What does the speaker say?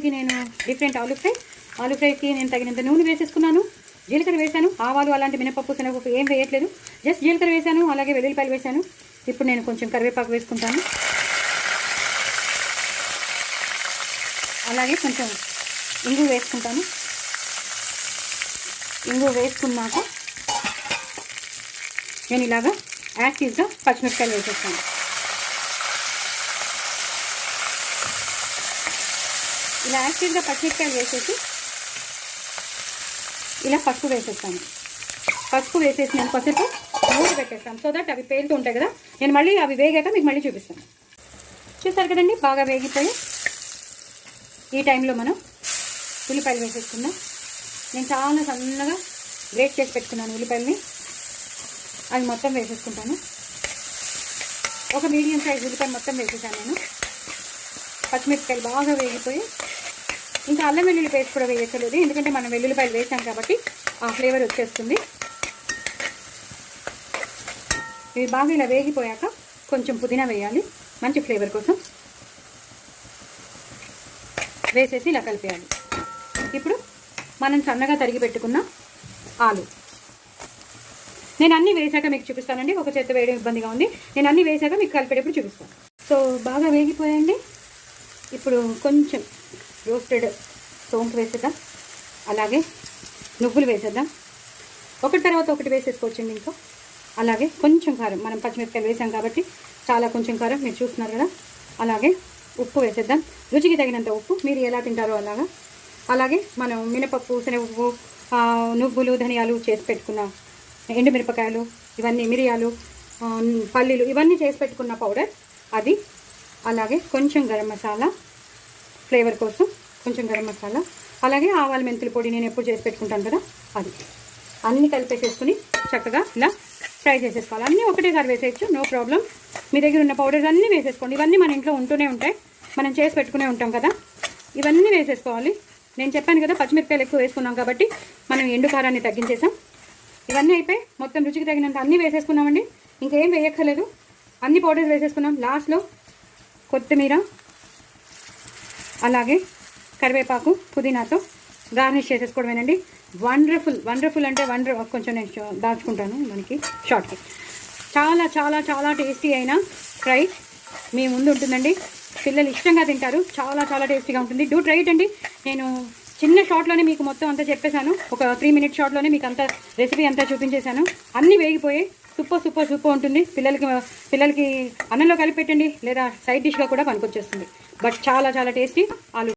ఈరోజుకి నేను డిఫరెంట్ ఆలూ ఫ్రైకి నేను తగినంత నూనె వేసేసుకున్నాను, జీలకర్ర వేసాను, ఆవాలు అలాంటి మినపప్పు శనగపప్పు ఏం వేయట్లేదు, జస్ట్ జీలకర్ర వేసాను, అలాగే వెల్లుల్లిపాయలు వేసాను. ఇప్పుడు నేను కొంచెం కరివేపాకు వేసుకుంటాను, అలాగే కొంచెం ఇంగు వేసుకుంటాను. ఇంగు వేసుకున్నాక నేను ఇలాగా యాక్టివ్గా పచ్చిమిరపకాయలు వేసేస్తాను. ఇలా యాక్టివ్గా పచ్చిమిరపకాయలు వేసేసి ఇలా పసుపు వేసేస్తాను. పసుపు వేసేసి నేను పసుపు మూడు పెట్టేస్తాను, సో దట్ అవి పేలుతూ ఉంటాయి కదా. నేను మళ్ళీ అవి వేగాక మీకు మళ్ళీ చూపిస్తాను. చూస్తారు కదండి, బాగా వేగిపోయి ఈ టైంలో మనం ఉల్లిపాయలు వేసేసుకుందాం. నేను చాలా సన్నగా గ్రేట్ చేసి పెట్టుకున్నాను ఉల్లిపాయలని, అవి మొత్తం వేసేసుకుంటాను. ఒక మీడియం సైజ్ ఉల్లిపాయ మొత్తం వేసేసాను నేను. పచ్చిమిరపకాయలు బాగా వేగిపోయి ఇంకా అల్లం వెల్లుల్లి పేస్ట్ కూడా వేయక్కర్లేదు, ఎందుకంటే మనం వెల్లుల్లిపాయలు వేసాం కాబట్టి ఆ ఫ్లేవర్ వచ్చేస్తుంది. ఇవి బాగా ఇలా వేగిపోయాక కొంచెం పుదీనా వేయాలి మంచి ఫ్లేవర్ కోసం. వేసేసి ఇలా కలిపేయాలి. ఇప్పుడు మనం సన్నగా తరిగి పెట్టుకున్న ఆలు నేను అన్నీ వేసాక మీకు చూపిస్తానండి. ఒక చేత్తో వేయడం ఇబ్బందిగా ఉంది, నేను అన్నీ వేసాక మీకు కలిపేటప్పుడు చూపిస్తాను. సో బాగా వేగిపోయండి. ఇప్పుడు కొంచెం రోస్టెడ్ సోంపు వేసేద్దాం, అలాగే నువ్వులు వేసేద్దాం. ఒకటి తర్వాత ఒకటి వేసేసుకోవచ్చండి. ఇంకా అలాగే కొంచెం కారం, మనం పచ్చిమిరపకాయలు వేసాం కాబట్టి చాలా కొంచెం కారం మీరు చూస్తున్నారు కదా. అలాగే ఉప్పు వేసేద్దాం, రుచికి తగినంత ఉప్పు, మీరు ఎలా తింటారో అలాగా. అలాగే మనం మినపప్పు శనగపప్పు నువ్వులు ధనియాలు చేసి పెట్టుకున్న ఎండుమిరపకాయలు, ఇవన్నీ మిరియాలు పల్లీలు ఇవన్నీ చేసి పెట్టుకున్న పౌడర్ అది. అలాగే కొంచెం గరం మసాలా ఫ్లేవర్ కోసం, కొంచెం గరం మసాలా, అలాగే ఆవాల మెంతుల పొడి నేను ఎప్పుడు చేసి పెట్టుకుంటాను కదా అది. అన్నీ కలిపేసేసుకుని చక్కగా ఇలా ఫ్రై చేసేసుకోవాలి. అన్నీ ఒకటేసారి వేసేయచ్చు, నో ప్రాబ్లం. మీ దగ్గర ఉన్న పౌడర్స్ అన్నీ వేసేసుకోండి. ఇవన్నీ మన ఇంట్లో ఉంటూనే ఉంటాయి, మనం చేసి పెట్టుకునే ఉంటాం కదా. ఇవన్నీ వేసేసుకోవాలి. నేను చెప్పాను కదా పచ్చిమిరపకాయలు ఎక్కువ వేసుకున్నాం కాబట్టి మనం ఎండు కారాన్ని తగ్గించేసాం. ఇవన్నీ అయిపోయి మొత్తం రుచికి తగినంత అన్నీ వేసేసుకున్నామండి. ఇంకేం వేయక్కర్లేదు, అన్ని పౌడర్స్ వేసేసుకున్నాం. లాస్ట్లో కొత్తిమీర అలాగే కరివేపాకు పుదీనాతో గార్నిష్ చేసేసుకోవడమేనండి. వండర్ఫుల్ అంటే కొంచెం నేను దాచుకుంటాను మనకి షార్ట్కి. చాలా చాలా చాలా టేస్టీ అయిన ఫ్రై మీ ముందు ఉంటుందండి. పిల్లలు ఇష్టంగా తింటారు, చాలా చాలా టేస్టీగా ఉంటుంది. డూ ట్రై ఇట్ అండి. నేను చిన్న షార్ట్లోనే మీకు మొత్తం అంతా చెప్పేశాను, ఒక 3 minute షార్ట్లోనే మీకు అంతా రెసిపీ అంతా చూపించేశాను. అన్నీ వేగిపోయి సూపర్ ఉంటుంది. పిల్లలకి అన్నంలో కలిపి పెట్టండి, లేదా సైడ్ డిష్గా కూడా పనికొచ్చేస్తుంది. బట్ చాలా చాలా టేస్టీ ఆలు